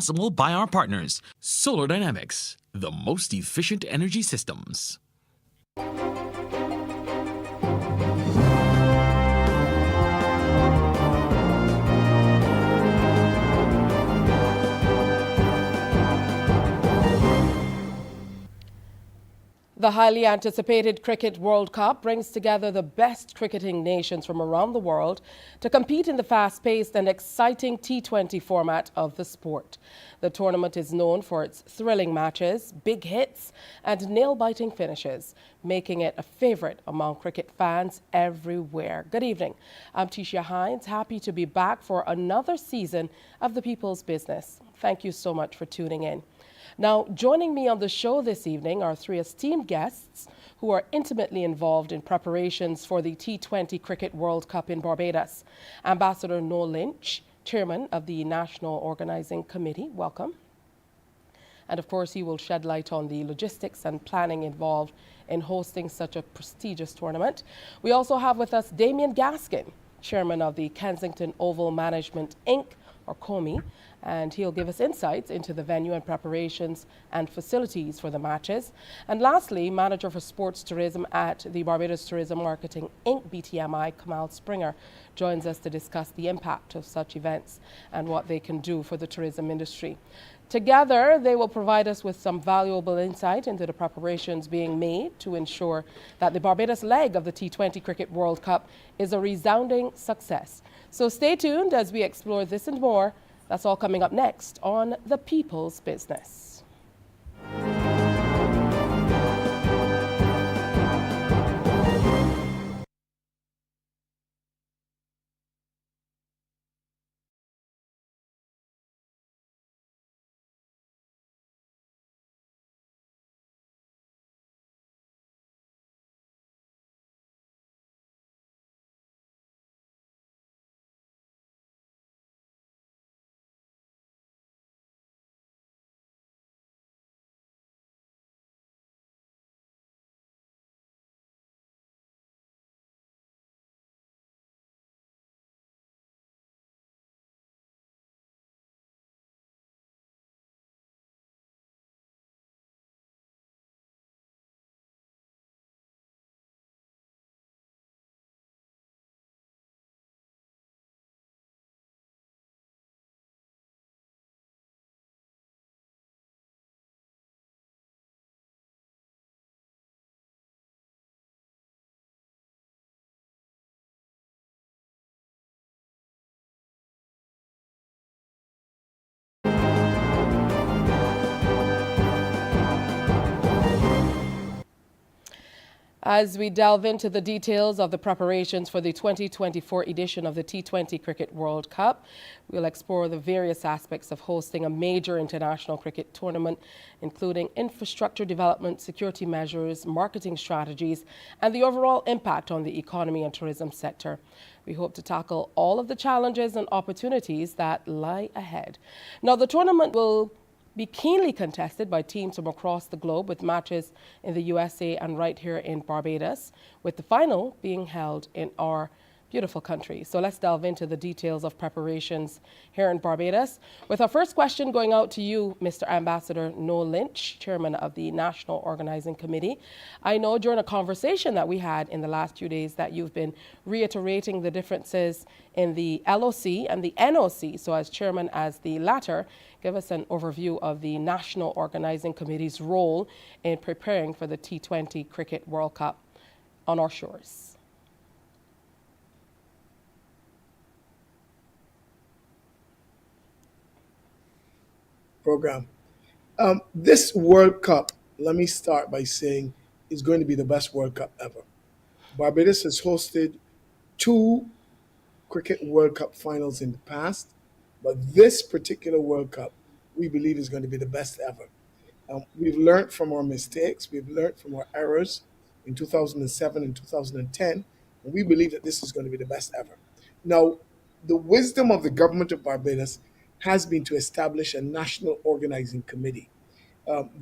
possible by our partners, Solar Dynamics, the most efficient energy systems. The highly anticipated Cricket World Cup brings together the best cricketing nations from around the world to compete in the fast-paced and exciting T20 format of the sport. The tournament is known for its thrilling matches, big hits, and nail-biting finishes, making it a favorite among cricket fans everywhere. Good evening. I'm Teshia Hinds, happy to be back for another season of The People's Business. Thank you so much for tuning in. Now, joining me on the show this evening are three esteemed guests who are intimately involved in preparations for the T20 Cricket World Cup in Barbados. Ambassador Noel Lynch, Chairman of the National Organising Committee, welcome. And of course, he will shed light on the logistics and planning involved in hosting such a prestigious tournament. We also have with us Damien Gaskin, Chairman of the Kensington Oval Management Inc, or COMI, and he'll give us insights into the venue and preparations and facilities for the matches. And lastly, Manager for Sports Tourism at the Barbados Tourism Marketing Inc, BTMI, Kamal Springer, joins us to discuss the impact of such events and what they can do for the tourism industry. Together, they will provide us with some valuable insight into the preparations being made to ensure that the Barbados leg of the T20 Cricket World Cup is a resounding success. So stay tuned as we explore this and more. That's all coming up next on The People's Business. As we delve into the details of the preparations for the 2024 edition of the T20 Cricket World Cup, we'll explore the various aspects of hosting a major international cricket tournament, including infrastructure development, security measures, marketing strategies, and the overall impact on the economy and tourism sector. We hope to tackle all of the challenges and opportunities that lie ahead. Now, the tournament will be keenly contested by teams from across the globe, with matches in the USA and right here in Barbados, with the final being held in our beautiful country. So let's delve into the details of preparations here in Barbados, with our first question going out to you, Mr. Ambassador Noel Lynch, Chairman of the National Organising Committee. I know during a conversation that we had in the last few days that you've been reiterating the differences in the LOC and the NOC. So as Chairman, as the latter, give us an overview of the National Organising Committee's role in preparing for the T20 Cricket World Cup on our shores. Program. This World Cup, let me start by saying, is going to be the best World Cup ever. Barbados has hosted 2 Cricket World Cup finals in the past, but this particular World Cup, we believe, is going to be the best ever. We've learned from our mistakes, we've learned from our errors in 2007 and 2010, and we believe that this is going to be the best ever. Now, the wisdom of the government of Barbados has been to establish a national organizing committee.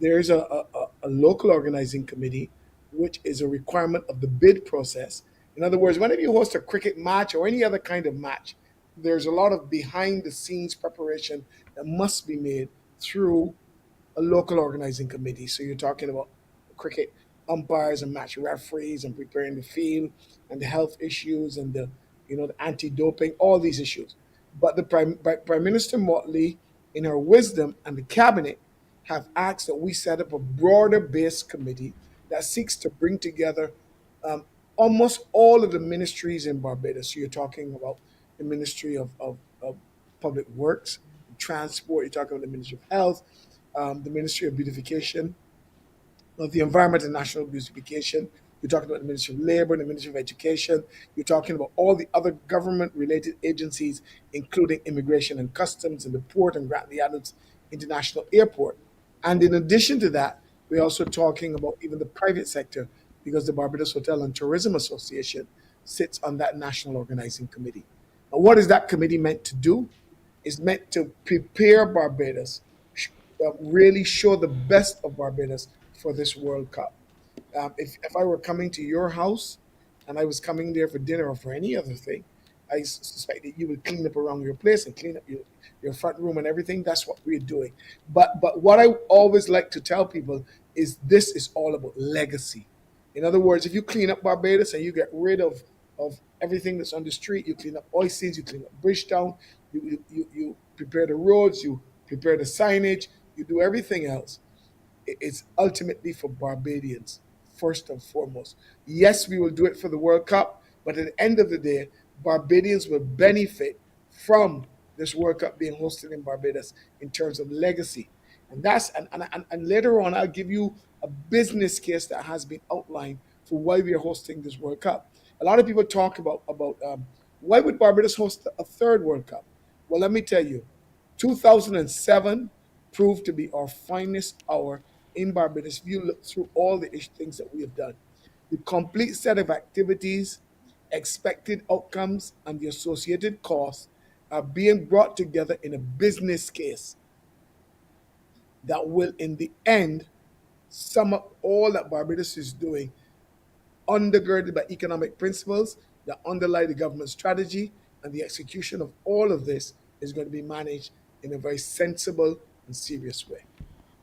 There's a local organizing committee, which is a requirement of the bid process. In other words, whenever you host a cricket match or any other kind of match, there's a lot of behind the scenes preparation that must be made through a local organizing committee. So you're talking about cricket umpires and match referees and preparing the field and the health issues and the anti-doping, all these issues. But the Prime Minister Motley, in her wisdom, and the cabinet have asked that we set up a broader based committee that seeks to bring together um, almost all of the ministries in Barbados. So you're talking about the Ministry of Public Works, Transport, you're talking about the Ministry of Health, the Ministry of Beautification, of the Environment and National Beautification. You're talking about the Ministry of Labor, the Ministry of Education. You're talking about all the other government-related agencies, including Immigration and Customs and the Port and Grantley Adams International Airport. And in addition to that, we're also talking about even the private sector, because the Barbados Hotel and Tourism Association sits on that national organizing committee. And what is that committee meant to do? It's meant to prepare Barbados, really show the best of Barbados for this World Cup. If I were coming to your house and I was coming there for dinner or for any other thing, I suspect that you would clean up around your place and clean up your front room and everything. That's what we're doing. But what I always like to tell people is this is all about legacy. In other words, if you clean up Barbados and you get rid of everything that's on the street, you clean up Oistins, you clean up Bridgetown, you prepare the roads, you prepare the signage, you do everything else. It's ultimately for Barbadians, first and foremost. Yes, we will do it for the World Cup, but at the end of the day, Barbadians will benefit from this World Cup being hosted in Barbados in terms of legacy. And later on, I'll give you a business case that has been outlined for why we are hosting this World Cup. A lot of people talk about why would Barbados host a third World Cup? Well, let me tell you, 2007 proved to be our finest hour in Barbados. If you look through all the things that we have done, the complete set of activities, expected outcomes, and the associated costs are being brought together in a business case that will, in the end, sum up all that Barbados is doing, undergirded by economic principles that underlie the government strategy, and the execution of all of this is going to be managed in a very sensible and serious way.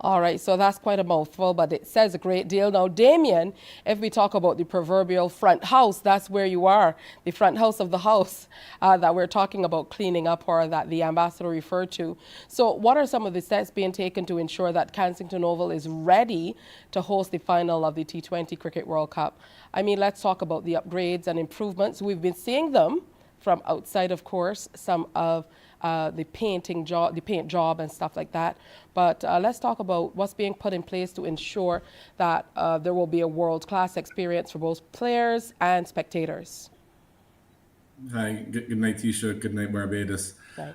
All right, so that's quite a mouthful, but it says a great deal. Now, Damien, if we talk about the proverbial front house, that's where you are, the front house of the house that we're talking about cleaning up, or that the ambassador referred to. So what are some of the steps being taken to ensure that Kensington Oval is ready to host the final of the T20 Cricket World Cup? I mean, let's talk about the upgrades and improvements. We've been seeing them from outside, of course, some of the paint job and stuff like that. But let's talk about what's being put in place to ensure that there will be a world-class experience for both players and spectators. Hi, good night, Teshia. Good night, Barbados. Right.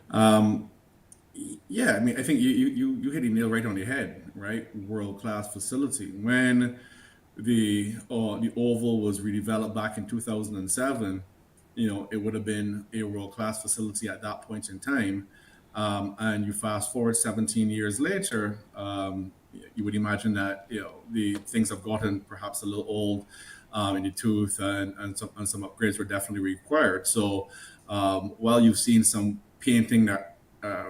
Yeah, I mean, I think you hit the nail right on the head, right? World-class facility. When the Oval was redeveloped back in 2007, it would have been a world-class facility at that point in time. And you fast forward 17 years later, you would imagine that the things have gotten perhaps a little old in the tooth, and some upgrades were definitely required. So while you've seen some painting that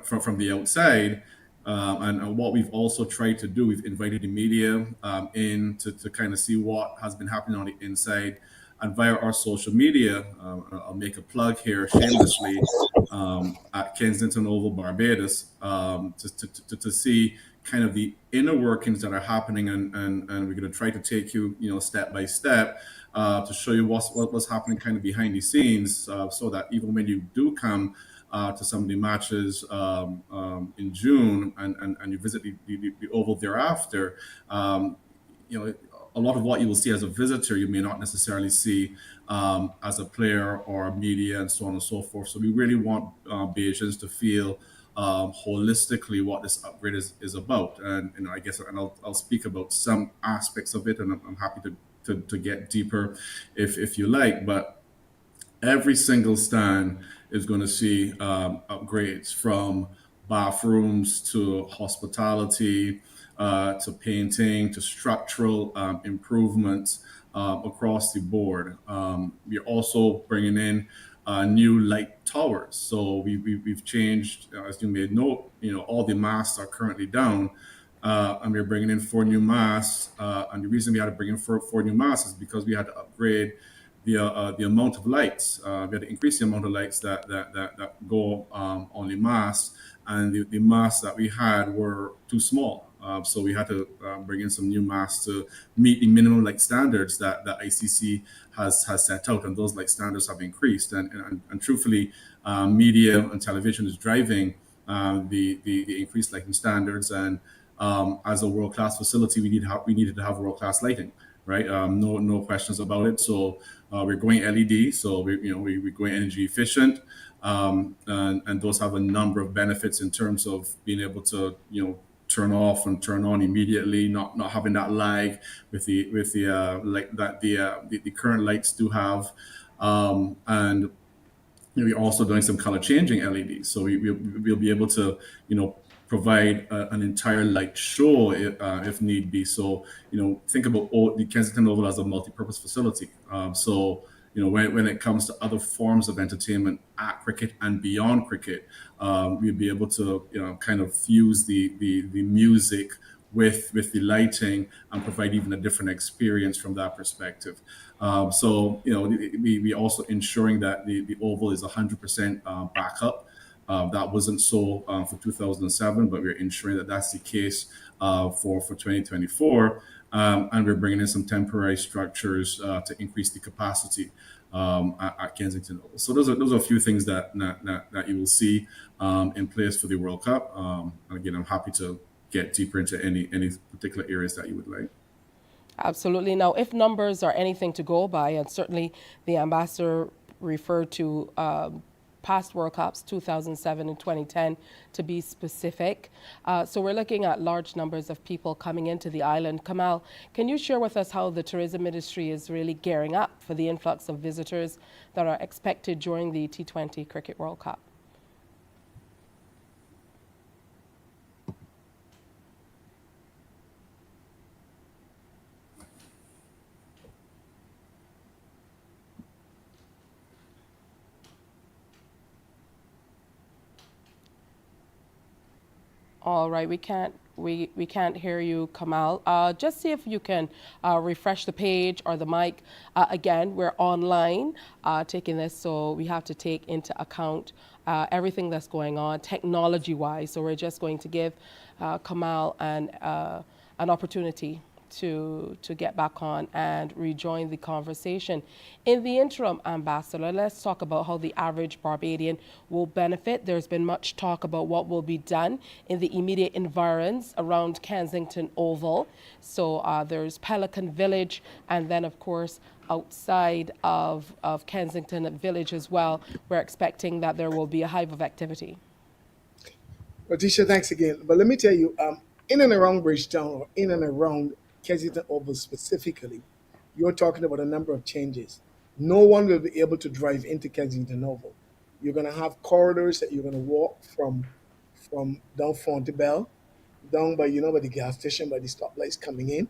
from the outside, and what we've also tried to do, we've invited the media in to kind of see what has been happening on the inside. And via our social media, I'll make a plug here shamelessly at Kensington Oval Barbados to see kind of the inner workings that are happening, and we're going to try to take you step by step to show you what's happening kind of behind the scenes, so that even when you do come to some of the matches in June and you visit the Oval thereafter, a lot of what you will see as a visitor, you may not necessarily see as a player or media and so on and so forth. So we really want Bajans to feel holistically what this upgrade is about. And I guess I'll speak about some aspects of it, and I'm happy to get deeper if you like. But every single stand is going to see upgrades, from bathrooms to hospitality, to painting, to structural improvements across the board. We're also bringing in new light towers. So we've changed, as you may know, all the masts are currently down, and we're bringing in four new masts. And the reason we had to bring in four new masts is because we had to upgrade the amount of lights. We had to increase the amount of lights that go on the mast, and the masts that we had were too small. So we had to bring in some new masts to meet the minimum light standards that ICC has set out, and those light standards have increased. And truthfully, media and television is driving the increased lighting standards. And as a world class facility, we needed to have world class lighting, right? No questions about it. So we're going LED, so we're going energy efficient, and those have a number of benefits in terms of being able to turn off and turn on immediately, not having that lag with the like that the current lights do have, and we're also doing some color changing LEDs, so we'll be able to provide an entire light show if need be. So think about the Kensington Oval as a multi-purpose facility. So when it comes to other forms of entertainment at cricket and beyond cricket, we'll be able to kind of fuse the music with the lighting and provide even a different experience from that perspective. So we also ensuring that the Oval is 100% backup. That wasn't so for 2007, but we're ensuring that that's the case for 2024. And we're bringing in some temporary structures to increase the capacity at Kensington Oval. So those are a few things that you will see in place for the World Cup. And again, I'm happy to get deeper into any particular areas that you would like. Absolutely. Now, if numbers are anything to go by, and certainly the ambassador referred to past World Cups, 2007 and 2010, to be specific. So we're looking at large numbers of people coming into the island. Kamal, can you share with us how the tourism industry is really gearing up for the influx of visitors that are expected during the T20 Cricket World Cup? All right, we can't hear you, Kamal. Just see if you can refresh the page or the mic. Again, we're online taking this, so we have to take into account everything that's going on technology-wise. So we're just going to give Kamal an opportunity to get back on and rejoin the conversation. In the interim, Ambassador, let's talk about how the average Barbadian will benefit. There's been much talk about what will be done in the immediate environs around Kensington Oval. So there's Pelican Village, and then, of course, outside of Kensington Village as well, we're expecting that there will be a hive of activity. Well, Teshia, thanks again. But let me tell you, in and around Bridgetown, or in and around Kensington Oval specifically, you're talking about a number of changes. No one will be able to drive into Kensington Oval. You're going to have corridors that you're going to walk from down Fontebelle, down by by the gas station, by the stoplights coming in.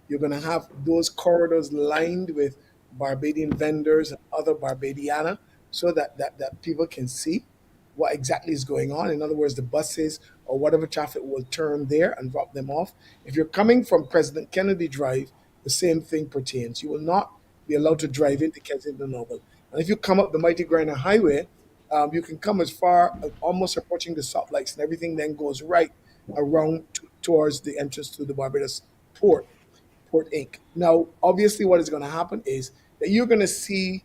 You're going to have those corridors lined with Barbadian vendors and other Barbadiana, so that people can see what exactly is going on. In other words, the buses or whatever traffic will turn there and drop them off. If you're coming from President Kennedy Drive, the same thing pertains. You will not be allowed to drive into Kensington Oval. And if you come up the Mighty Grinder Highway, you can come as far as almost approaching the stoplights, and everything then goes right around towards the entrance to the Barbados Port Inc. Now, obviously, what is going to happen is that you're going to see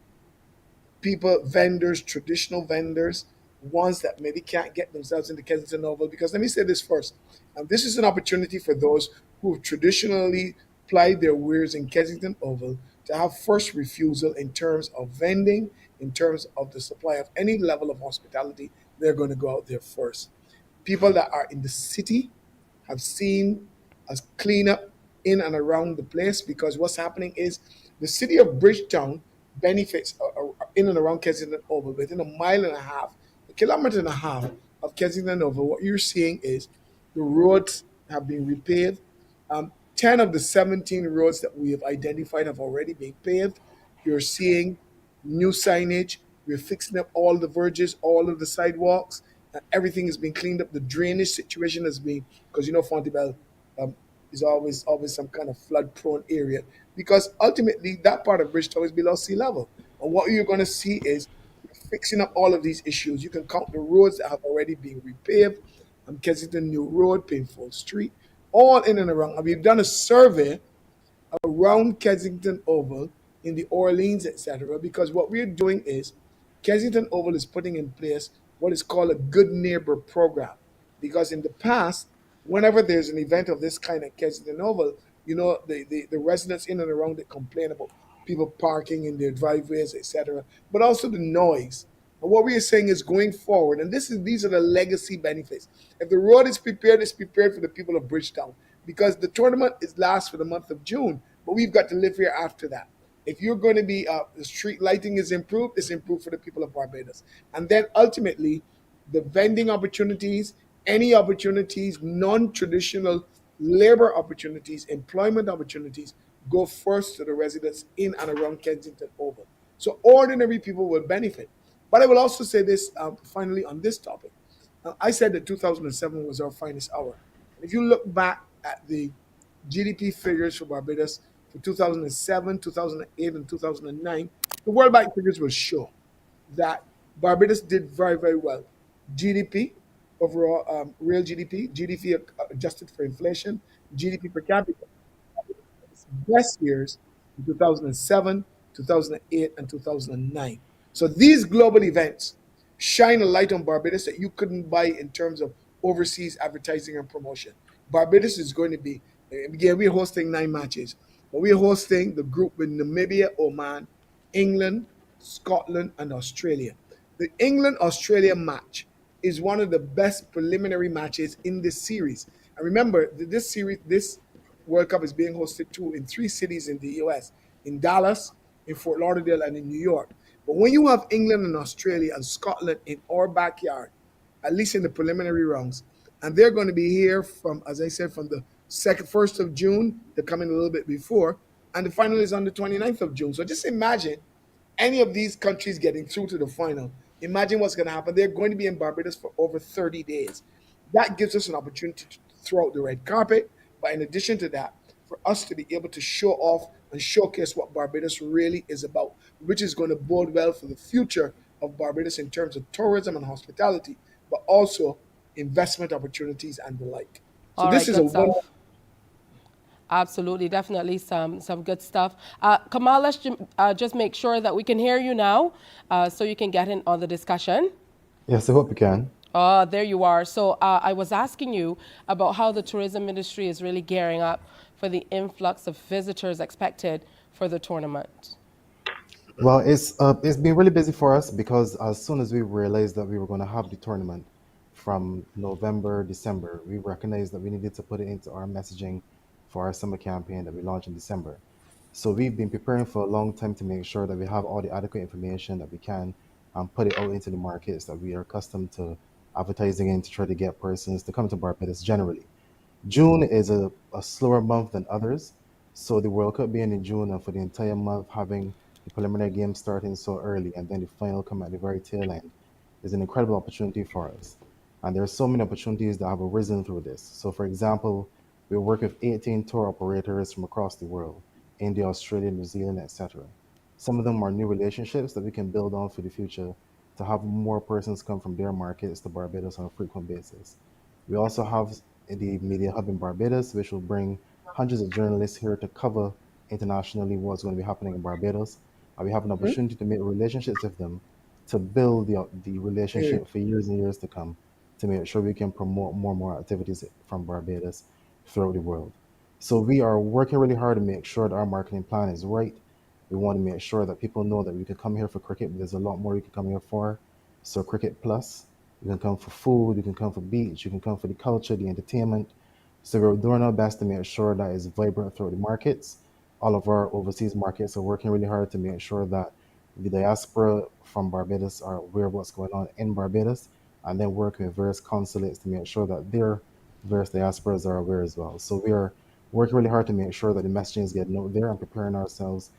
people, vendors, traditional vendors, ones that maybe can't get themselves into Kensington Oval. Because let me say this first. This is an opportunity for those who have traditionally plied their wares in Kensington Oval to have first refusal in terms of vending, in terms of the supply of any level of hospitality. They're going to go out there first. People that are in the city have seen us clean up in and around the place, because what's happening is the city of Bridgetown benefits in and around Kensington Oval within a mile and a half, a kilometer and a half of Kensington Oval. What you're seeing is the roads have been repaved. 10 of the 17 roads that we have identified have already been paved. You're seeing new signage. We're fixing up all the verges, all of the sidewalks. Everything has been cleaned up. The drainage situation has been, because Fontebelle um, is always some kind of flood prone area, because ultimately that part of Bridgetown is below sea level. And what you're going to see is fixing up all of these issues. You can count the roads that have already been repaved. Kensington New Road, Painful Street, all in and around. And we've done a survey around Kensington Oval in the Orleans, etc. Because what we're doing is Kensington Oval is putting in place what is called a good neighbor program. Because in the past, whenever there's an event of this kind at Kensington Oval, the residents in and around it complain about people parking in their driveways, etc., but also the noise. And what we are saying is going forward, and these are the legacy benefits. If the road is prepared, it's prepared for the people of Bridgetown, because the tournament is last for the month of June, but we've got to live here after that. If you're going to be the street lighting is improved, it's improved for the people of Barbados, and then ultimately the vending opportunities, any opportunities, non-traditional labor opportunities, employment opportunities go first to the residents in and around Kensington Oval. So ordinary people will benefit. But I will also say this finally on this topic. I said that 2007 was our finest hour. And if you look back at the GDP figures for Barbados for 2007, 2008, and 2009, the World Bank figures will show that Barbados did very, very well. GDP, overall real GDP, GDP adjusted for inflation, GDP per capita, best years in 2007, 2008, and 2009. So these global events shine a light on Barbados that you couldn't buy in terms of overseas advertising and promotion. Barbados is going to be, again, we're hosting 9 matches, but we're hosting the group with Namibia, Oman, England, Scotland, and Australia. The England Australia match is one of the best preliminary matches in this series. And remember, this World Cup is being hosted too in 3 cities in the US, in Dallas, in Fort Lauderdale, and in New York. But when you have England and Australia and Scotland in our backyard, at least in the preliminary rounds, and they're going to be here from, as I said, from the 1st of June, they're coming a little bit before, and the final is on the 29th of June. So just imagine any of these countries getting through to the final. Imagine what's going to happen. They're going to be in Barbados for over 30 days. That gives us an opportunity to throw out the red carpet. But in addition to that, for us to be able to show off and showcase what Barbados really is about, which is going to bode well for the future of Barbados in terms of tourism and hospitality, but also investment opportunities and the like. So All this right, is a good one. stuff. Absolutely, definitely some good stuff. Kamal, let's just make sure that we can hear you now, so you can get in on the discussion. Yes, I hope you can. There you are. So I was asking you about how the tourism industry is really gearing up for the influx of visitors expected for the tournament. Well, it's been really busy for us because as soon as we realized that we were going to have the tournament from November, December, we recognized that we needed to put it into our messaging for our summer campaign that we launched in December. So we've been preparing for a long time to make sure that we have all the adequate information that we can put it out into the markets that we are accustomed to advertising in to try to get persons to come to Barbados generally. June is a slower month than others. So the World Cup being in June and for the entire month having the preliminary games starting so early and then the final come at the very tail end is an incredible opportunity for us. And there are so many opportunities that have arisen through this. So for example, we work with 18 tour operators from across the world, India, Australia, New Zealand, etc. Some of them are new relationships that we can build on for the future to have more persons come from their markets to Barbados on a frequent basis. We also have the Media Hub in Barbados, which will bring hundreds of journalists here to cover internationally what's going to be happening in Barbados. And we have an Mhm. opportunity to make relationships with them to build the Yeah. relationship for years and years to come to make sure we can promote more and more activities from Barbados throughout the world. So we are working really hard to make sure that our marketing plan is right. We want to make sure that people know that we can come here for cricket, but there's a lot more you can come here for. So Cricket Plus, you can come for food, you can come for beach, you can come for the culture, the entertainment. So we're doing our best to make sure that it's vibrant throughout the markets. All of our overseas markets are working really hard to make sure that the diaspora from Barbados are aware of what's going on in Barbados, and then working with various consulates to make sure that their various diasporas are aware as well. So we are working really hard to make sure that the messaging is getting out there and preparing ourselves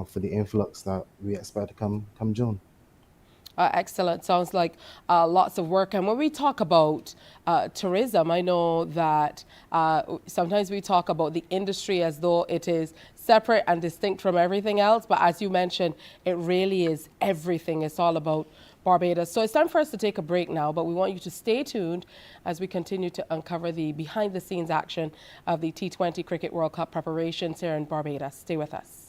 for the influx that we expect to come June. Excellent. Sounds like lots of work. And when we talk about tourism, I know that sometimes we talk about the industry as though it is separate and distinct from everything else. But as you mentioned, it really is everything. It's all about Barbados. So it's time for us to take a break now, but we want you to stay tuned as we continue to uncover the behind the scenes action of the T20 Cricket World Cup preparations here in Barbados. Stay with us.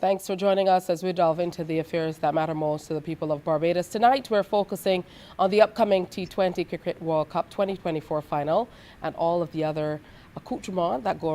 Thanks for joining us as we delve into the affairs that matter most to the people of Barbados. Tonight, we're focusing on the upcoming T20 Cricket World Cup 2024 final and all of the other accoutrements that go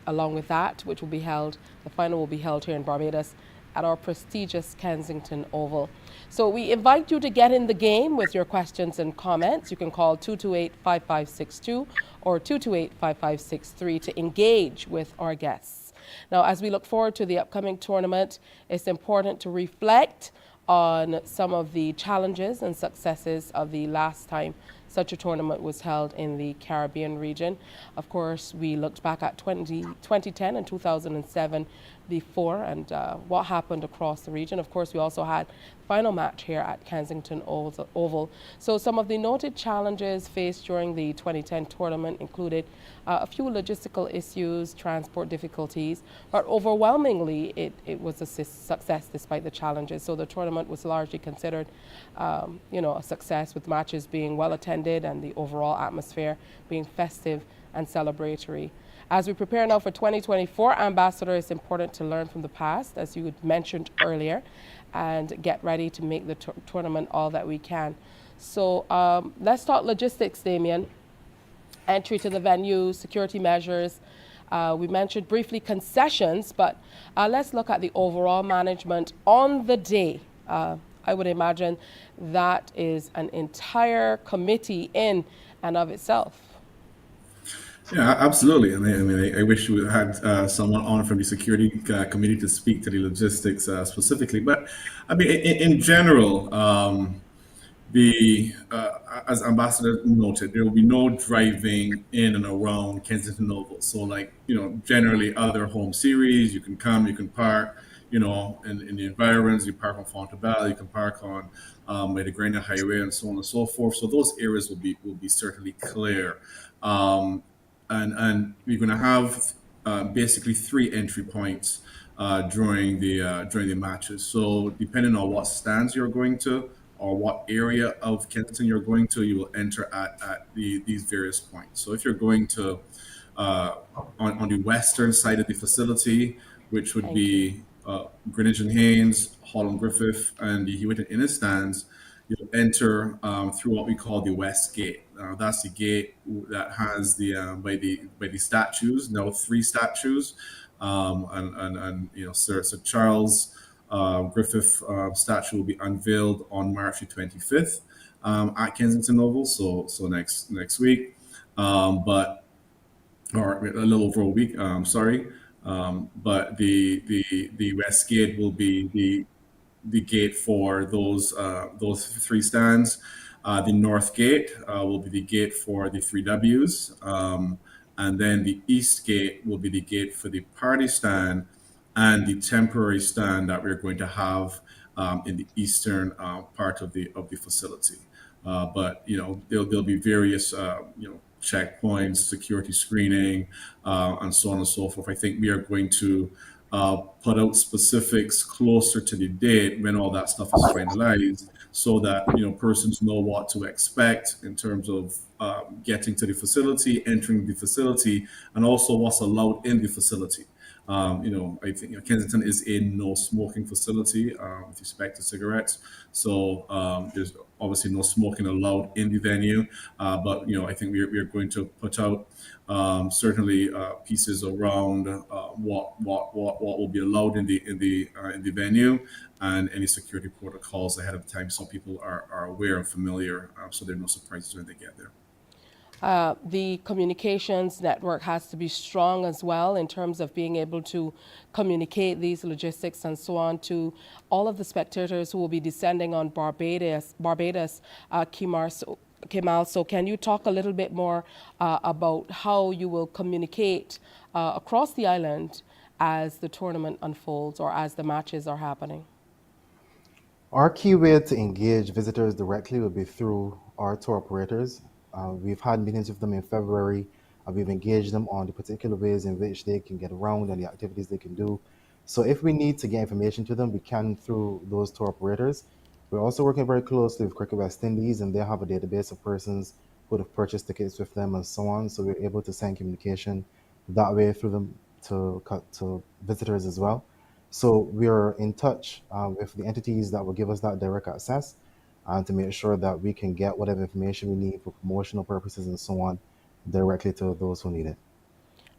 along with that, which will be held, the final will be held here in Barbados at our prestigious Kensington Oval. So we invite you to get in the game with your questions and comments. You can call 228-5562 or 228-5563 to engage with our guests. Now, as we look forward to the upcoming tournament, it's important to reflect on some of the challenges and successes of the last time such a tournament was held in the Caribbean region. Of course, we looked back at 2010 and 2007 before and what happened across the region. Of course, we also had final match here at Kensington Oval. So some of the noted challenges faced during the 2010 tournament included a few logistical issues, transport difficulties, but overwhelmingly it was a success despite the challenges. So the tournament was largely considered a success, with matches being well attended and the overall atmosphere being festive and celebratory. As we prepare now for 2024, Ambassador, it's important to learn from the past, as you had mentioned earlier, and get ready to make the tournament all that we can. So let's talk logistics, Damien. Entry to the venue, security measures. We mentioned briefly concessions, but let's look at the overall management on the day. I would imagine that is an entire committee in and of itself. Yeah, absolutely. I wish we had someone on from the security committee to speak to the logistics specifically. But I mean, in general, as Ambassador noted, there will be no driving in and around Kensington Oval. So, generally, other home series, you can come, you can park, in the environs. You park on Fontabelle, you can park on by the Granite Highway, and so on and so forth. So those areas will be certainly clear. And we're going to have basically 3 entry points during the matches. So depending on what stands you're going to or what area of Kensington you're going to, you will enter at these various points. So if you're going to on the western side of the facility, which would be Greenwich and Haynes, Holland Griffith, and the Hewitt and Inner stands, you'll enter through what we call the West Gate. That's the gate that has by the statues, now 3 statues, and Sir Charles Griffith statue will be unveiled on March the 25th at Kensington Oval. So next week, or a little over a week. Sorry, but the West Gate will be the gate for those 3 stands. The North Gate will be the gate for the 3 Ws, and then the East Gate will be the gate for the party stand, and the temporary stand that we're going to have in the eastern part of the facility. But there'll be various checkpoints, security screening, and so on and so forth. I think we are going to put out specifics closer to the date when all that stuff is finalized, so that persons know what to expect in terms of getting to the facility, entering the facility, and also what's allowed in the facility. I think Kensington is a no smoking facility with respect to cigarettes. So there's obviously no smoking allowed in the venue. But I think we're going to put out certainly pieces around what will be allowed in the venue, and any security protocols ahead of time, so people are aware and familiar, so there are no surprises when they get there. The communications network has to be strong as well in terms of being able to communicate these logistics and so on to all of the spectators who will be descending on Barbados, Kamal. So can you talk a little bit more about how you will communicate across the island as the tournament unfolds or as the matches are happening? Our key way to engage visitors directly will be through our tour operators. We've had meetings with them in February. We've engaged them on the particular ways in which they can get around and the activities they can do. So if we need to get information to them, we can through those tour operators. We're also working very closely with Cricket West Indies, and they have a database of persons who have purchased tickets with them and so on. So we're able to send communication that way through them to visitors as well. So we are in touch with the entities that will give us that direct access, and to make sure that we can get whatever information we need for promotional purposes and so on directly to those who need it.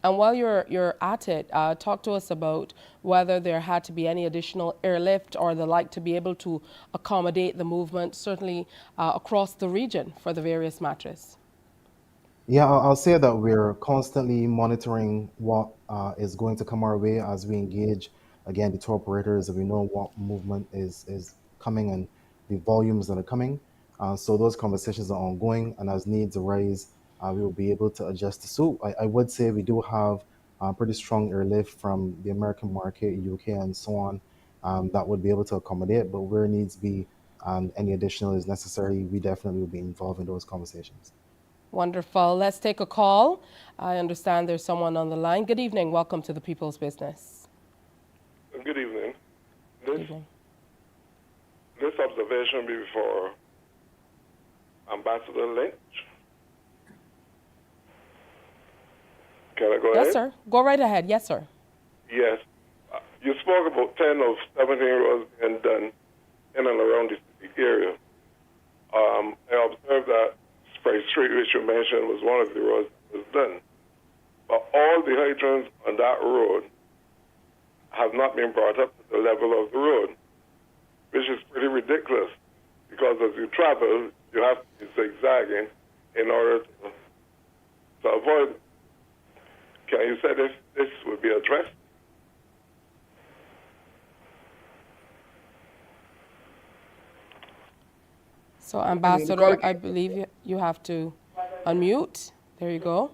And while you're at it, talk to us about whether there had to be any additional airlift or the like to be able to accommodate the movement, certainly across the region for the various matches. Yeah, I'll say that we're constantly monitoring what is going to come our way as we engage, again, the tour operators, and we know what movement is coming and the volumes that are coming. So those conversations are ongoing, and as needs arise, we will be able to adjust the suit. I would say we do have pretty strong airlift from the American market, UK, and so on, that would be able to accommodate, but where needs be and any additional is necessary, we definitely will be involved in those conversations. Wonderful. Let's take a call. I understand there's someone on the line. Good evening. Welcome to the People's Business. Good evening. Good evening. This observation be for Ambassador Lynch. Can I go ahead? Yes, sir. Go right ahead. Yes, sir. Yes. You spoke about 10 of 17 roads being done in and around the city area. I observed that Spray Street, which you mentioned, was one of the roads that was done. But all the hydrants on that road have not been brought up to the level of the road, which is pretty ridiculous, because as you travel, you have to be zigzagging in order to avoid. Can you say this would be addressed? So, Ambassador, I believe you have to unmute. There you go.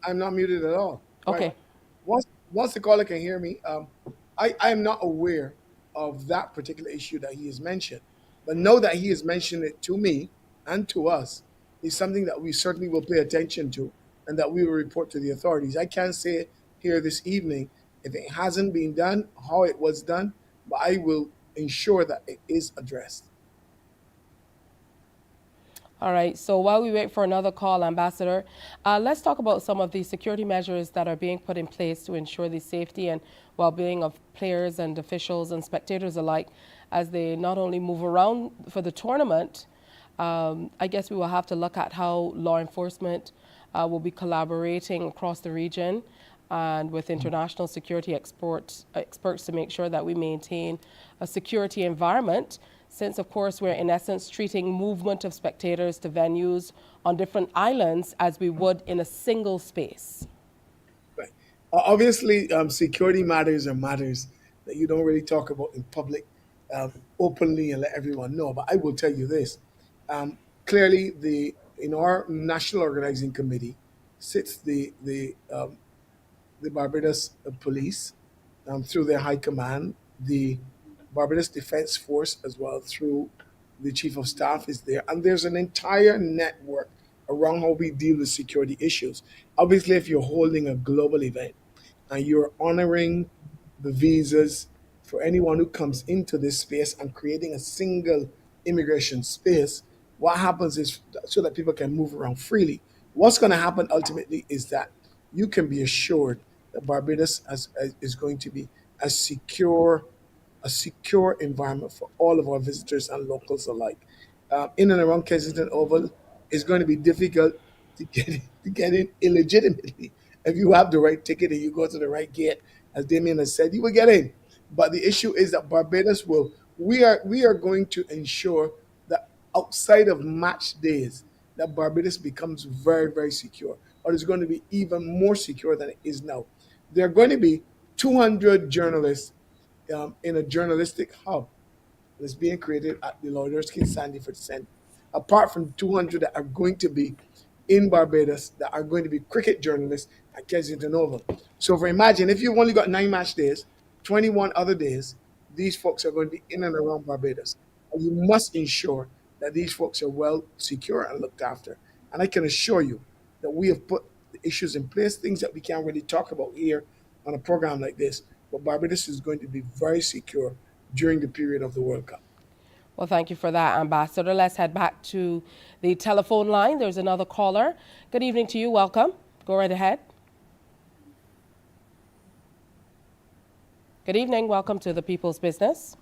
I'm not muted at all. Okay. Once the caller can hear me, I am not aware of that particular issue that he has mentioned, but know that he has mentioned it to me and to us is something that we certainly will pay attention to and that we will report to the authorities. I can't say it here this evening if it hasn't been done, how it was done, but I will ensure that it is addressed. All right. So while we wait for another call, Ambassador, let's talk about some of the security measures that are being put in place to ensure the safety and well-being of players and officials and spectators alike as they not only move around for the tournament. I guess we will have to look at how law enforcement will be collaborating across the region and with international security experts to make sure that we maintain a security environment, since, of course, we're in essence treating movement of spectators to venues on different islands as we would in a single space. Right. Obviously, security matters are matters that you don't really talk about in public openly and let everyone know. But I will tell you this. Clearly, in our national organizing committee sits the Barbados police, through their high command. The Barbados Defense Force, as well, through the Chief of Staff, is there. And there's an entire network around how we deal with security issues. Obviously, if you're holding a global event and you're honoring the visas for anyone who comes into this space and creating a single immigration space, what happens is so that people can move around freely. What's going to happen ultimately is that you can be assured that Barbados is going to be a secure a secure environment for all of our visitors and locals alike. In and around Kensington Oval, it's going to be difficult to get in illegitimately. If you have the right ticket and you go to the right gate, as Damien has said, you will get in. But the issue is that Barbados will. We are going to ensure that outside of match days, that Barbados becomes very, very secure, or it's going to be even more secure than it is now. There are going to be 200 journalists in a journalistic hub that's being created at the Laudersky Sandyford Center. Apart from 200 that are going to be in Barbados, that are going to be cricket journalists at Kensington Oval. So, for imagine if you've only got 9 match days, 21 other days, these folks are going to be in and around Barbados. And you must ensure that these folks are well secure and looked after. And I can assure you that we have put the issues in place, things that we can't really talk about here on a program like this. But Barbados is going to be very secure during the period of the World Cup. Well, thank you for that, Ambassador. Let's head back to the telephone line. There's another caller. Good evening to you. Welcome. Go right ahead. Good evening. Welcome to the People's Business.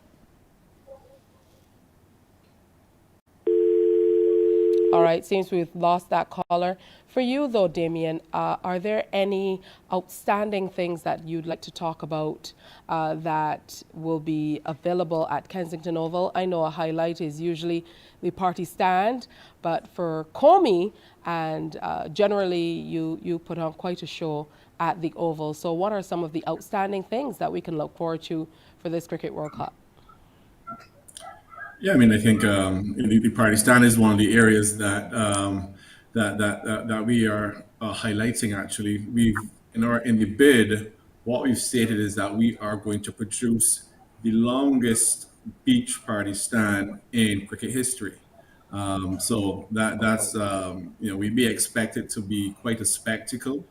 All right, seems we've lost that caller. For you, though, Damien, are there any outstanding things that you'd like to talk about that will be available at Kensington Oval? I know a highlight is usually the party stand, but for Comey, and generally you put on quite a show at the Oval. So what are some of the outstanding things that we can look forward to for this Cricket World Cup? Yeah, I mean, I think the party stand is one of the areas that we are highlighting. Actually, in the bid, what we've stated is that we are going to produce the longest beach party stand in cricket history. So that's we may expect it to be quite a spectacle,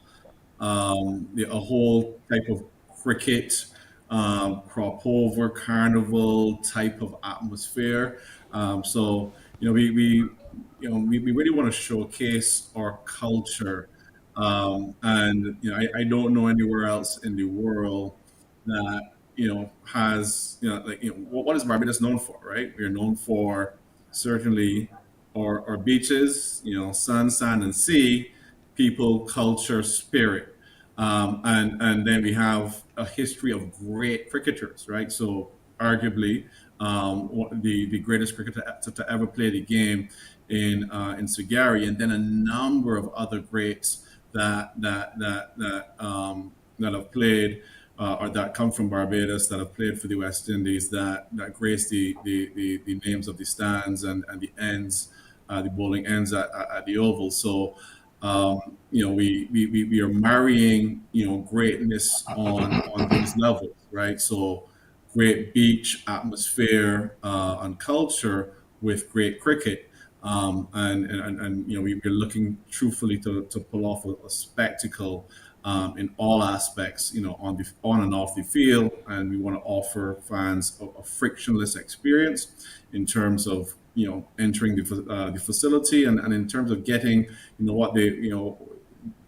a whole type of cricket crop over carnival type of atmosphere. So we really want to showcase our culture, and I don't know anywhere else in the world that has like what is Barbados known for, right? We are known for certainly our beaches, sun, sand, and sea, people, culture, spirit. And then we have a history of great cricketers, right? So arguably the greatest cricketer to ever play the game in Sagari, and then a number of other greats that have played or that come from Barbados, that have played for the West Indies, that grace the names of the stands and the ends, the bowling ends at the Oval. So we are marrying greatness on these levels, right? So great beach atmosphere and culture with great cricket. And we're looking truthfully to pull off a spectacle in all aspects, on and off the field, and we want to offer fans a frictionless experience in terms of entering the facility, and in terms of getting what they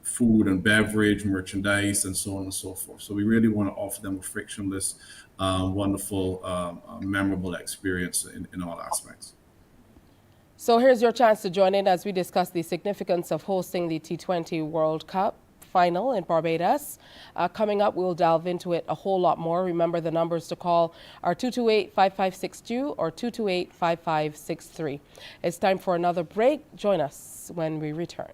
food and beverage, merchandise, and so on and so forth. So we really want to offer them a frictionless, wonderful, memorable experience in all aspects. So here's your chance to join in as we discuss the significance of hosting the T20 World Cup final in Barbados. Coming up, we'll delve into it a whole lot more. Remember, the numbers to call are 228-5562 or 228-5563. It's time for another break. Join us when we return.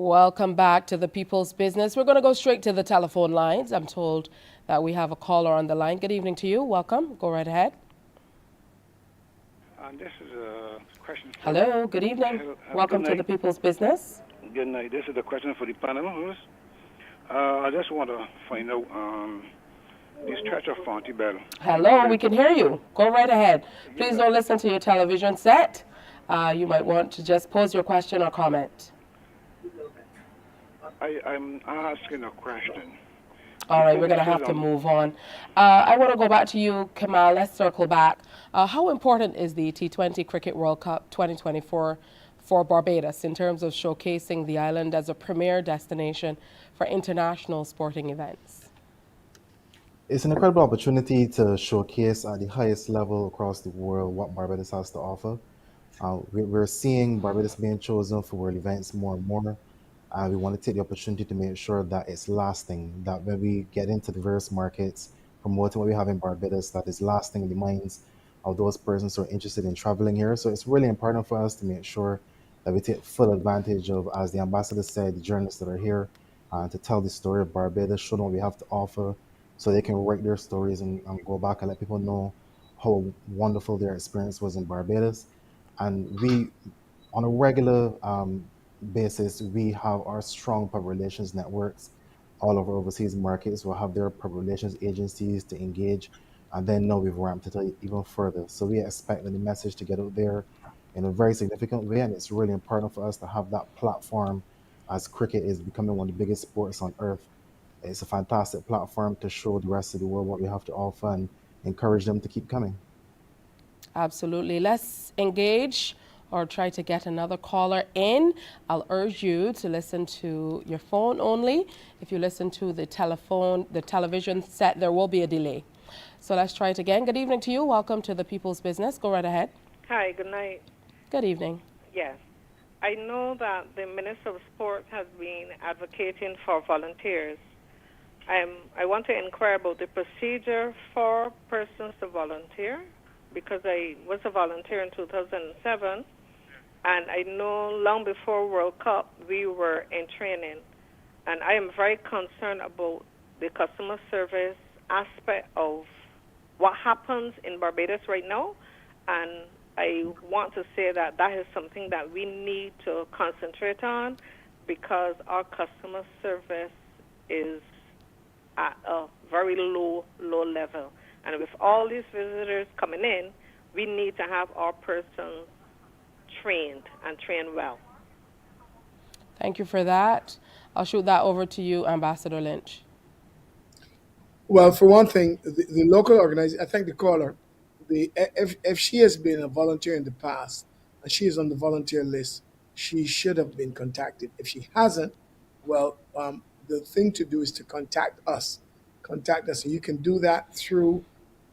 Welcome back to the People's Business. We're going to go straight to the telephone lines. I'm told that we have a caller on the line. Good evening to you. Welcome. Go right ahead. This is a question. Hello. Good evening. Welcome to the People's Business. Good night. This is a question for the panel. I just want to find out the stretch of Fontebelle. Hello. We can hear you. Go right ahead. Please don't listen to your television set. You might want to just pose your question or comment. I'm asking a question. All right, we're going to have to move on. I want to go back to you, Kamal. Let's circle back. How important is the T20 Cricket World Cup 2024 for Barbados in terms of showcasing the island as a premier destination for international sporting events? It's an incredible opportunity to showcase at the highest level across the world what Barbados has to offer. We're seeing Barbados being chosen for world events more and more. We want to take the opportunity to make sure that it's lasting, that when we get into diverse markets, promoting what we have in Barbados, that is lasting in the minds of those persons who are interested in traveling here. So it's really important for us to make sure that we take full advantage of, as the ambassador said, the journalists that are here to tell the story of Barbados, show them what we have to offer so they can write their stories and go back and let people know how wonderful their experience was in Barbados. And we, on a regular basis, we have our strong public relations networks all over overseas markets. We'll have their public relations agencies to engage, and then now we've ramped it up even further. So we expect the message to get out there in a very significant way, and it's really important for us to have that platform as cricket is becoming one of the biggest sports on earth. It's a fantastic platform to show the rest of the world what we have to offer and encourage them to keep coming. Absolutely. Let's engage or try to get another caller in. I'll urge you to listen to your phone only. If you listen to the television set, there will be a delay. So let's try it again. Good evening to you. Welcome to the People's Business. Go right ahead. Hi, good night. Good evening. Yes. I know that the Minister of Sport has been advocating for volunteers. I want to inquire about the procedure for persons to volunteer, because I was a volunteer in 2007, and I know long before World Cup we were in training, and I am very concerned about the customer service aspect of what happens in Barbados right now, and I want to say that that is something that we need to concentrate on, because our customer service is at a very low level. And with all these visitors coming in, we need to have our persons trained and trained well. Thank you for that. I'll shoot that over to you, Ambassador Lynch. Well, for one thing, the local organization, I thank the caller. If she has been a volunteer in the past and she is on the volunteer list, she should have been contacted. If she hasn't, well, the thing to do is to contact us. Contact us. And you can do that through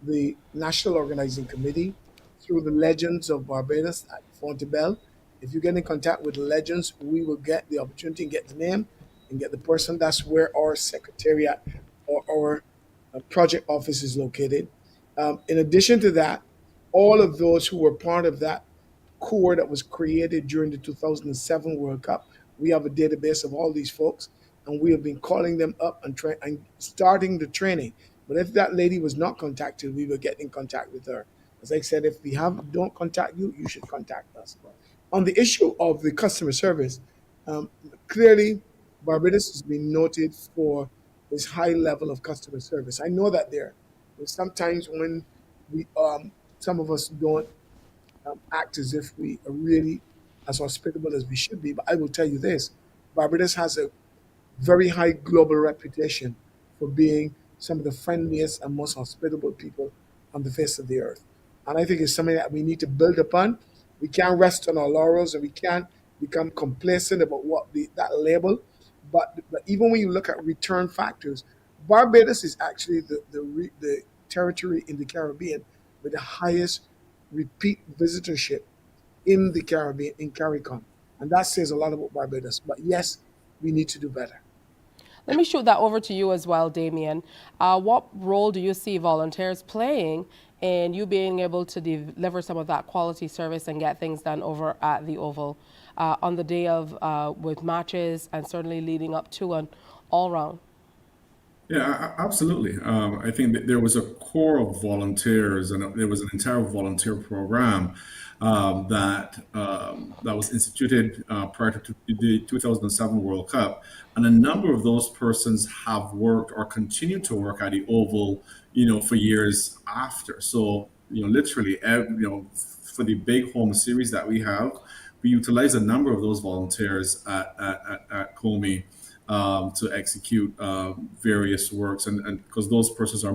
the National Organizing Committee, through the Legends of Barbados at Fontebelle. If you get in contact with the Legends, we will get the opportunity and get the name and get the person. That's where our secretariat or our project office is located. In addition to that, all of those who were part of that core that was created during the 2007 World Cup, we have a database of all these folks, and we have been calling them up and starting the training. But if that lady was not contacted, we will get in contact with her. As I said, if we don't contact you, you should contact us. On the issue of the customer service, clearly Barbados has been noted for its high level of customer service. I know that there's sometimes when we, some of us don't act as if we are really as hospitable as we should be. But I will tell you this, Barbados has a very high global reputation for being some of the friendliest and most hospitable people on the face of the earth. And I think it's something that we need to build upon. We can't rest on our laurels, and we can't become complacent about that label. But even when you look at return factors, Barbados is actually the territory in the Caribbean with the highest repeat visitorship in the Caribbean, in CARICOM. And that says a lot about Barbados. But yes, we need to do better. Let me shoot that over to you as well, Damien. What role do you see volunteers playing and you being able to deliver some of that quality service and get things done over at the Oval on the day of with matches and certainly leading up to an all round. Yeah, absolutely. I think that there was a core of volunteers, and there was an entire volunteer program that was instituted prior to the 2007 World Cup, and a number of those persons have worked or continue to work at the Oval, for years after. So, literally, for the big home series that we have, we utilize a number of those volunteers at Comey to execute various works, and because those persons are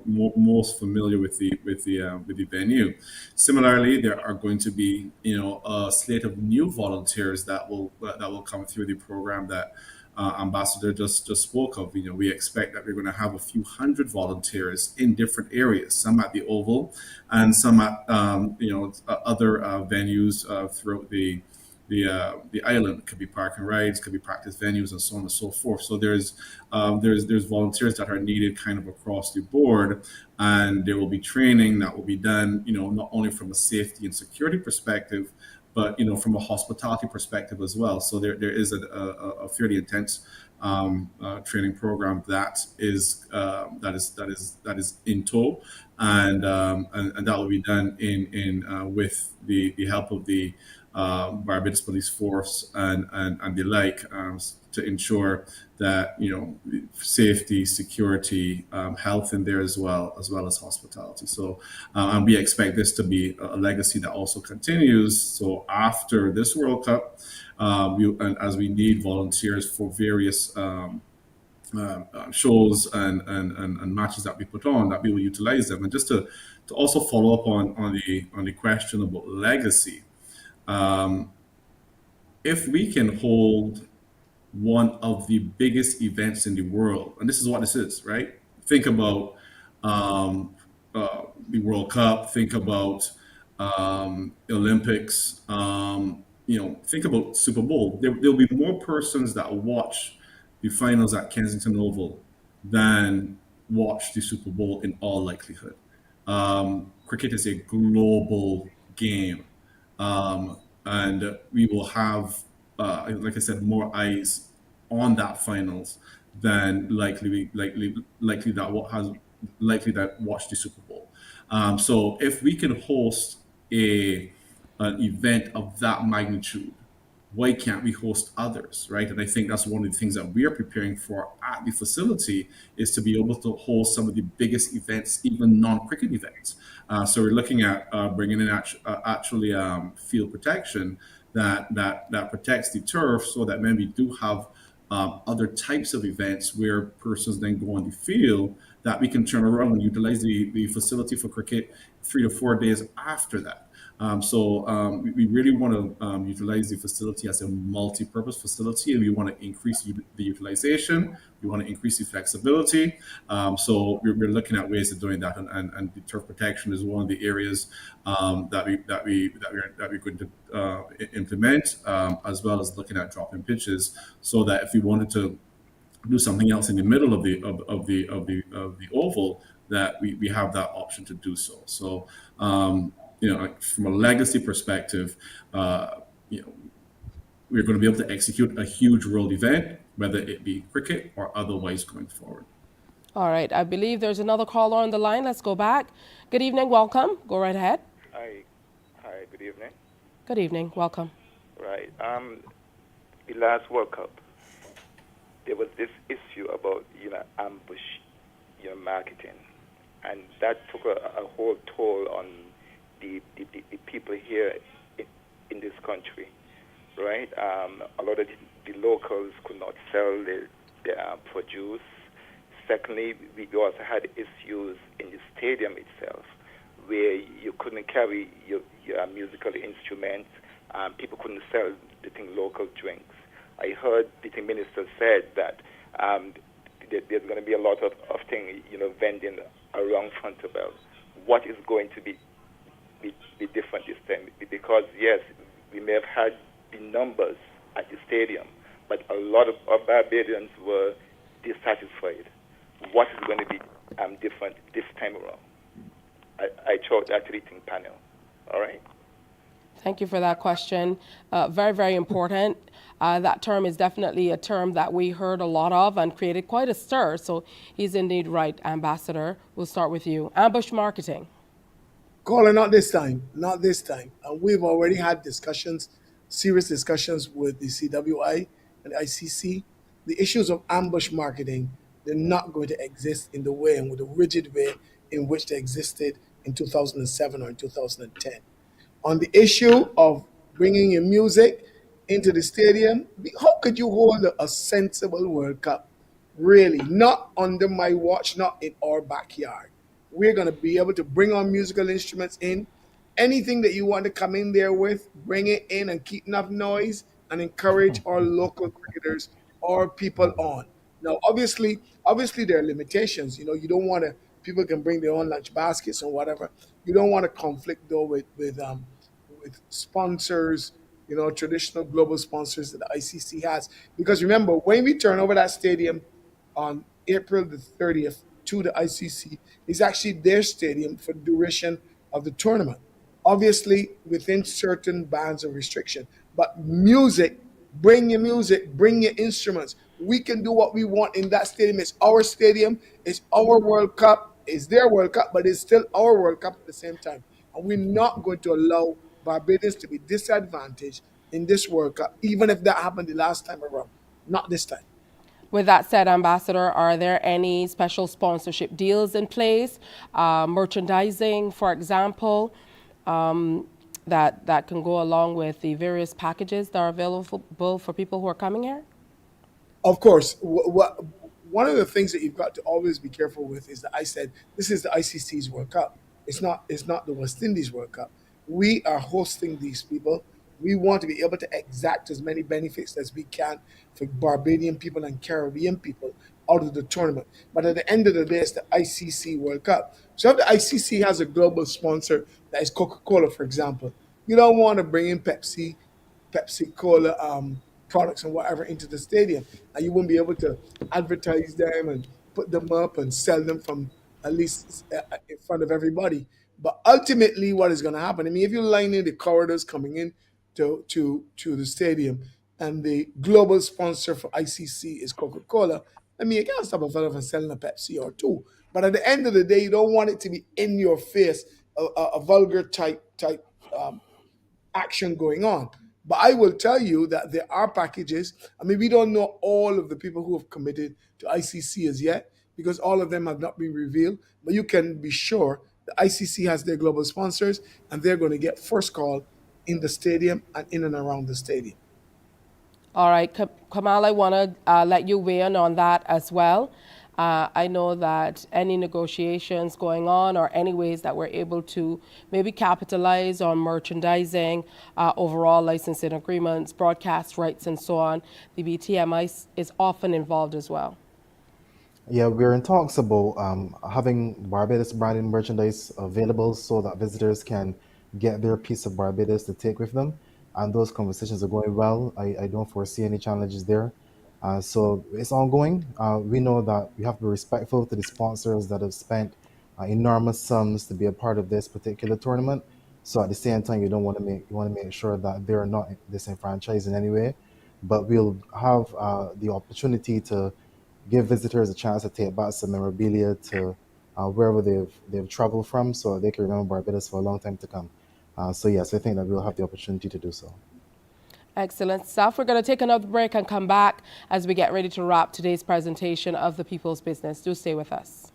most familiar with the venue. Similarly, there are going to be a slate of new volunteers that will come through the program that Ambassador just spoke of. We expect that we're going to have a few hundred volunteers in different areas, some at the Oval, and some at other venues throughout the island. It could be park and rides, could be practice venues, and so on and so forth. So there's volunteers that are needed kind of across the board, and there will be training that will be done, not only from a safety and security perspective, but from a hospitality perspective as well. So there is a fairly intense training program that is in tow, and that will be done in with the help of the Barbados Police Force and the like, to ensure that safety, security, health in there as well as hospitality. So and we expect this to be a legacy that also continues. So after this World Cup, as we need volunteers for various shows and matches that we put on, that we will utilize them. And just to also follow up on the question about legacy. If we can hold one of the biggest events in the world, and this is what this is, right? Think about the World Cup, think about Olympics, think about Super Bowl. There'll be more persons that watch the finals at Kensington Oval than watch the Super Bowl in all likelihood. Cricket is a global game. And we will have, like I said, more eyes on that finals than likely that watch the Super Bowl. So if we can host an event of that magnitude, why can't we host others, right? And I think that's one of the things that we are preparing for at the facility, is to be able to host some of the biggest events, even non-cricket events. So we're looking at bringing in actually field protection that protects the turf, so that when we do have other types of events where persons then go on the field, that we can turn around and utilize the facility for cricket 3 to 4 days after that. We really want to utilize the facility as a multi-purpose facility, and we want to increase the utilization. We want to increase the flexibility. So we're looking at ways of doing that, and the turf protection is one of the areas that we're going to implement, as well as looking at drop-in pitches, so that if we wanted to do something else in the middle of the oval, that we have that option to do so. So. From a legacy perspective, we're going to be able to execute a huge world event, whether it be cricket or otherwise going forward. All right. I believe there's another caller on the line. Let's go back. Good evening. Welcome. Go right ahead. Hi. Good evening. Good evening. Welcome. Right. The last World Cup, there was this issue about ambush, marketing, and that took a whole toll on the people here in this country, right? A lot of the locals could not sell their produce. Secondly, we also had issues in the stadium itself, where you couldn't carry your musical instruments. People couldn't sell local drinks. I heard the minister said that there's going to be a lot of things, vending around Frontobel. What is going to be different this time? Because yes, we may have had the numbers at the stadium, but a lot of Barbadians were dissatisfied. What is going to be different this time around? I throw that to the think panel. All right. Thank you for that question. Very, very important. That term is definitely a term that we heard a lot of and created quite a stir. So he's indeed right, Ambassador. We'll start with you. Ambush marketing. Caller, not this time, not this time. And we've already had discussions, serious discussions with the CWI and the ICC. The issues of ambush marketing, they're not going to exist in the way and with the rigid way in which they existed in 2007 or in 2010. On the issue of bringing your music into the stadium, how could you hold a sensible World Cup? Really, not under my watch, not in our backyard. We're going to be able to bring our musical instruments in. Anything that you want to come in there with, bring it in and keep enough noise and encourage our local cricketers or people on. Now, obviously there are limitations. You know, you don't want to. People can bring their own lunch baskets or whatever. You don't want to conflict though with sponsors, you know, traditional global sponsors that the ICC has. Because remember, when we turn over that stadium on April the 30th to the ICC, it's actually their stadium for the duration of the tournament. Obviously, within certain bands of restriction. But music, bring your instruments. We can do what we want in that stadium. It's our stadium, it's our World Cup, it's their World Cup, but it's still our World Cup at the same time. And we're not going to allow Barbados to be disadvantaged in this World Cup, even if that happened the last time around. Not this time. With that said, Ambassador, are there any special sponsorship deals in place? Merchandising, for example, that can go along with the various packages that are available for people who are coming here? Of course, one of the things that you've got to always be careful with is that I said this is the ICC's World Cup. It's not the West Indies World Cup. We are hosting these people. We want to be able to exact as many benefits as we can for Barbadian people and Caribbean people out of the tournament. But at the end of the day, it's the ICC World Cup. So if the ICC has a global sponsor that is Coca-Cola, for example, you don't want to bring in Pepsi Cola products and whatever into the stadium, and you won't be able to advertise them and put them up and sell them from at least in front of everybody. But ultimately, what is going to happen? I mean, if you line in the corridors coming in to the stadium, and the global sponsor for ICC is Coca Cola, I mean, you can't stop a fella from selling a Pepsi or two. But at the end of the day, you don't want it to be in your face, a vulgar type um, action going on. But I will tell you that there are packages. I mean, we don't know all of the people who have committed to ICC as yet because all of them have not been revealed. But you can be sure the ICC has their global sponsors and they're going to get first call in the stadium and in and around the stadium. All right, Kamal, I want to let you weigh in on that as well. I know that any negotiations going on or any ways that we're able to maybe capitalize on merchandising, overall licensing agreements, broadcast rights, and so on, the BTMI is often involved as well. Yeah, we're in talks about having Barbados branded merchandise available so that visitors can get their piece of Barbados to take with them. And those conversations are going well. I don't foresee any challenges there. So it's ongoing. We know that we have to be respectful to the sponsors that have spent enormous sums to be a part of this particular tournament. So at the same time, you want to make sure that they're not disenfranchised in any way. But we'll have the opportunity to give visitors a chance to take back some memorabilia to wherever they've traveled from, so they can remember Barbados for a long time to come. So yes, I think that we'll have the opportunity to do so. Excellent stuff. We're going to take another break and come back as we get ready to wrap today's presentation of the People's Business. Do stay with us.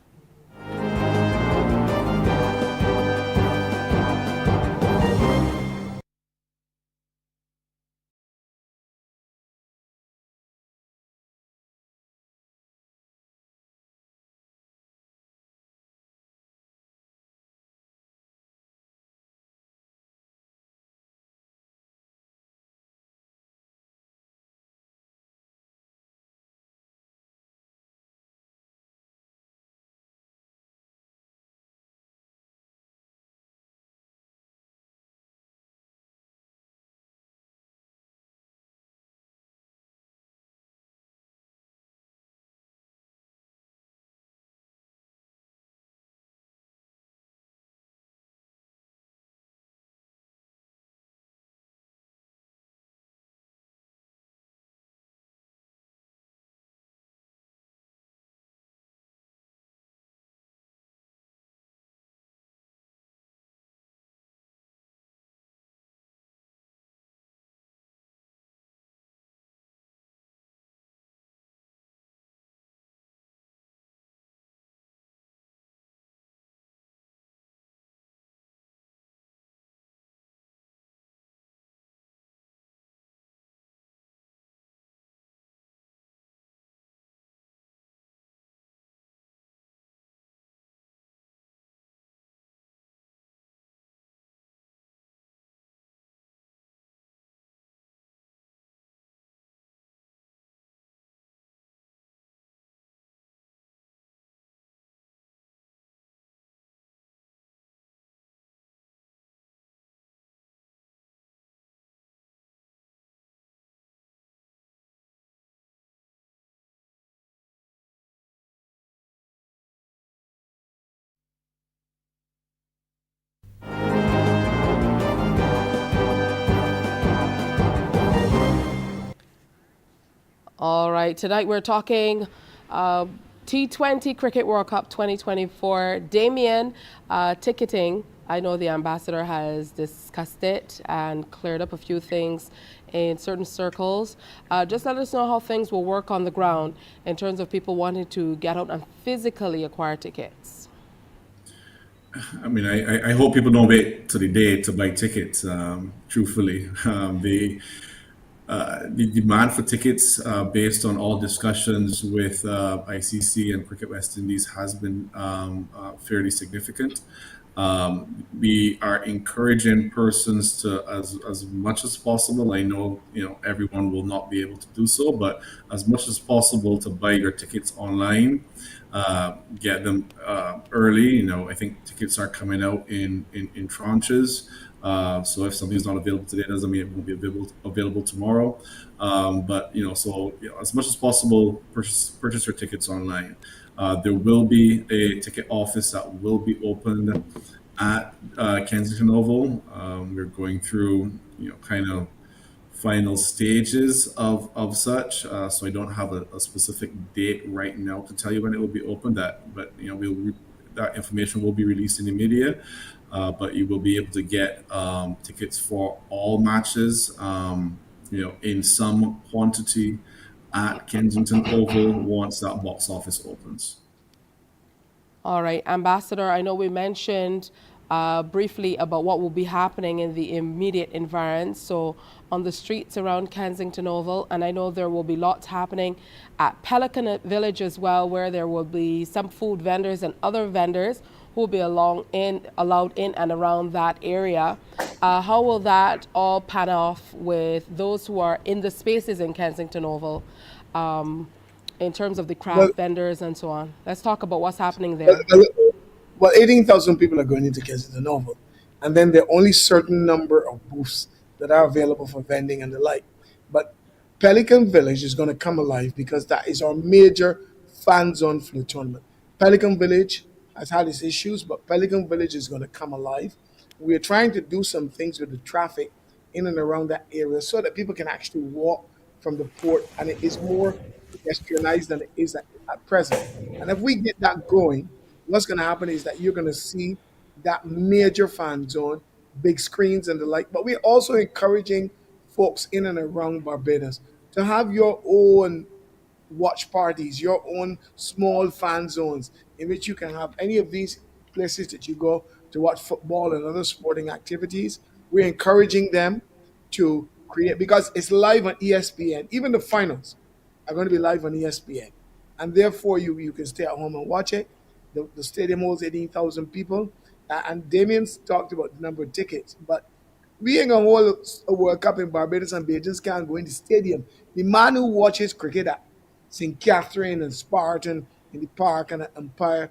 All right, tonight we're talking T20 Cricket World Cup 2024. Damien, ticketing. I know the ambassador has discussed it and cleared up a few things in certain circles. Just let us know how things will work on the ground in terms of people wanting to get out and physically acquire tickets. I mean, I hope people don't wait to the day to buy tickets. Truthfully, the demand for tickets, based on all discussions with ICC and Cricket West Indies, has been fairly significant. We are encouraging persons to, as much as possible. I know everyone will not be able to do so, but as much as possible to buy your tickets online. Get them early. I think tickets are coming out in tranches. So if something's not available today, it doesn't mean it won't be available tomorrow. But as much as possible, purchase your tickets online. There will be a ticket office that will be opened at Kensington Oval. We're going through kind of final stages of such. So I don't have a specific date right now to tell you when it will be open. But that information will be released in the media. But you will be able to get tickets for all matches, in some quantity at Kensington Oval once that box office opens. All right, Ambassador, I know we mentioned briefly about what will be happening in the immediate environs, so on the streets around Kensington Oval, and I know there will be lots happening at Pelican Village as well, where there will be some food vendors and other vendors who will be allowed in and around that area. How will that all pan off with those who are in the spaces in Kensington Oval? In terms of the craft vendors and so on. Let's talk about what's happening there. Well, 18,000 people are going into Kensington Oval, and then there are only certain number of booths that are available for vending and the like. But Pelican Village is going to come alive because that is our major fan zone for the tournament. Pelican Village has had its issues, but Pelican Village is going to come alive. We're trying to do some things with the traffic in and around that area so that people can actually walk from the port, and it is more pedestrianized than it is at present. And if we get that going, what's going to happen is that you're going to see that major fan zone, big screens and the like. But we're also encouraging folks in and around Barbados to have your own watch parties, your own small fan zones in which you can have any of these places that you go to watch football and other sporting activities. We're encouraging them to create, because it's live on ESPN. Even the finals are going to be live on ESPN. And therefore, you can stay at home and watch it. The stadium holds 18,000 people. And Damien's talked about the number of tickets. But we ain't going to hold a World Cup in Barbados and Bajans can't go in the stadium. The man who watches cricket at St. Catherine and Spartan in the park and Empire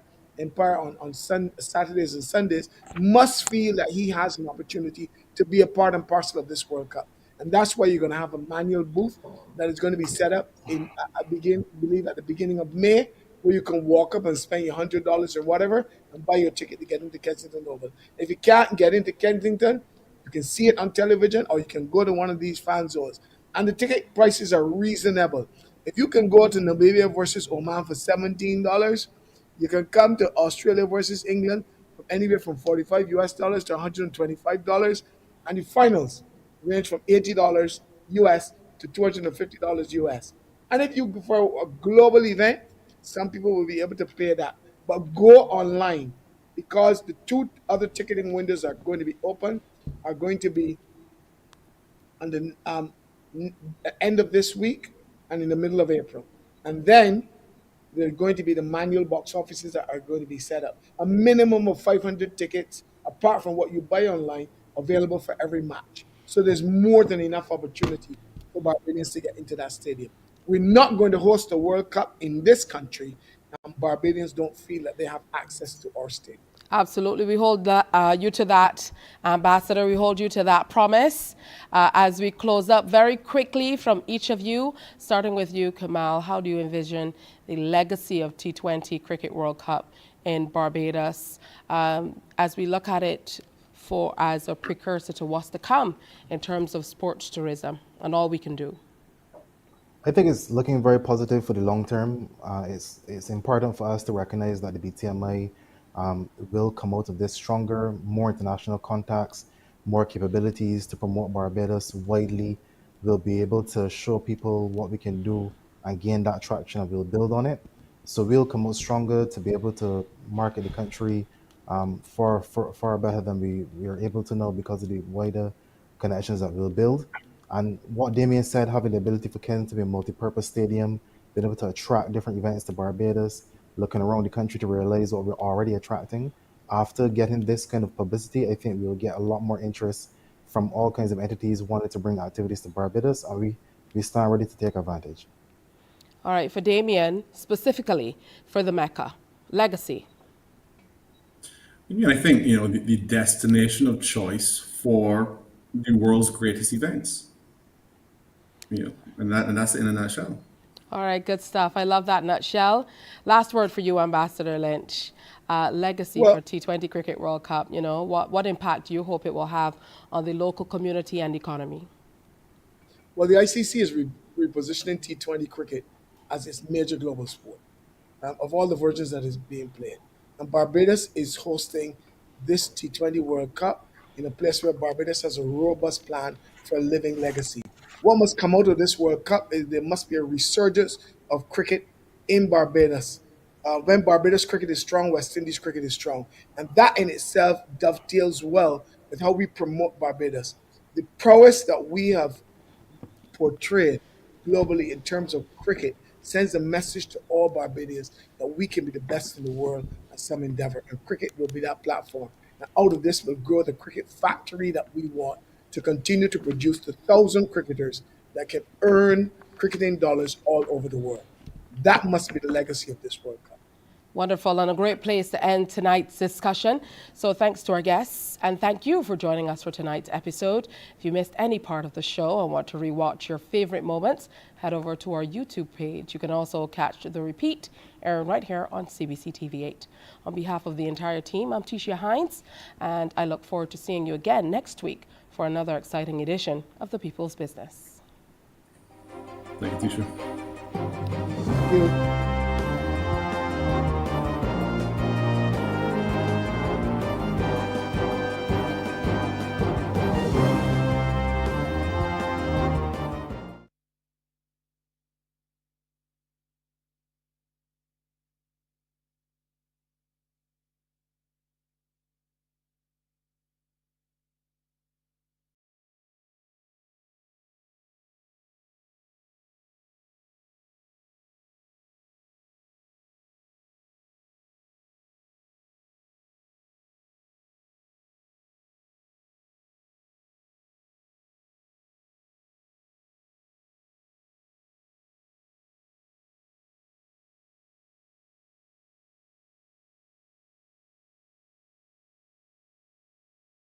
on Saturdays and Sundays must feel that he has an opportunity to be a part and parcel of this World Cup. And that's why you're going to have a manual booth that is going to be set up I believe at the beginning of May, where you can walk up and spend your $100 or whatever and buy your ticket to get into Kensington Oval. If you can't get into Kensington, you can see it on television or you can go to one of these fan zones. And the ticket prices are reasonable. If you can go to Namibia versus Oman for $17, you can come to Australia versus England from anywhere from $45 US to $125, and the finals range from $80 US to $250 US. And if you go for a global event, some people will be able to pay that. But go online, because the two other ticketing windows are going to be open, are going to be on the end of this week and in the middle of April. And then there are going to be the manual box offices that are going to be set up. A minimum of 500 tickets, apart from what you buy online, available for every match. So there's more than enough opportunity for Barbadians to get into that stadium. We're not going to host a World Cup in this country, and Barbadians don't feel that they have access to our stadium. Absolutely. We hold you to that, Ambassador. We hold you to that promise. As we close up very quickly from each of you, starting with you, Kamal, how do you envision the legacy of T20 Cricket World Cup in Barbados as we look at it as a precursor to what's to come in terms of sports tourism and all we can do? I think it's looking very positive for the long term. It's important for us to recognize that the BTMI will come out of this stronger, more international contacts, more capabilities to promote Barbados widely. We'll be able to show people what we can do and gain that traction, and we'll build on it. So we'll come out stronger to be able to market the country far better than we are able to now because of the wider connections that we'll build. And what Damien said, having the ability for Kensington to be a multi-purpose stadium, being able to attract different events to Barbados, looking around the country to realize what we're already attracting. After getting this kind of publicity, I think we'll get a lot more interest from all kinds of entities wanting to bring activities to Barbados, and we stand ready to take advantage. All right, for Damien, specifically for the Mecca, legacy. Yeah, I think the destination of choice for the world's greatest events. And that's in a nutshell. All right, good stuff. I love that nutshell. Last word for you, Ambassador Lynch. Legacy Well, for T20 Cricket World Cup. What impact do you hope it will have on the local community and economy? Well, the ICC is repositioning T20 cricket as its major global sport of all the versions that is being played. And Barbados is hosting this T20 World Cup in a place where Barbados has a robust plan for a living legacy. What must come out of this World Cup is there must be a resurgence of cricket in Barbados. When Barbados cricket is strong, West Indies cricket is strong. And that in itself dovetails well with how we promote Barbados. The prowess that we have portrayed globally in terms of cricket sends a message to all Barbadians that we can be the best in the world at some endeavor, and cricket will be that platform. And out of this will grow the cricket factory that we want to continue to produce the 1,000 cricketers that can earn cricketing dollars all over the world. That must be the legacy of this World Cup. Wonderful, and a great place to end tonight's discussion. So thanks to our guests, and thank you for joining us for tonight's episode. If you missed any part of the show and want to rewatch your favorite moments, head over to our YouTube page. You can also catch the repeat airing right here on CBC TV8. On behalf of the entire team, I'm Teshia Hinds, and I look forward to seeing you again next week for another exciting edition of The People's Business. Thank you, Tisha. Thank you.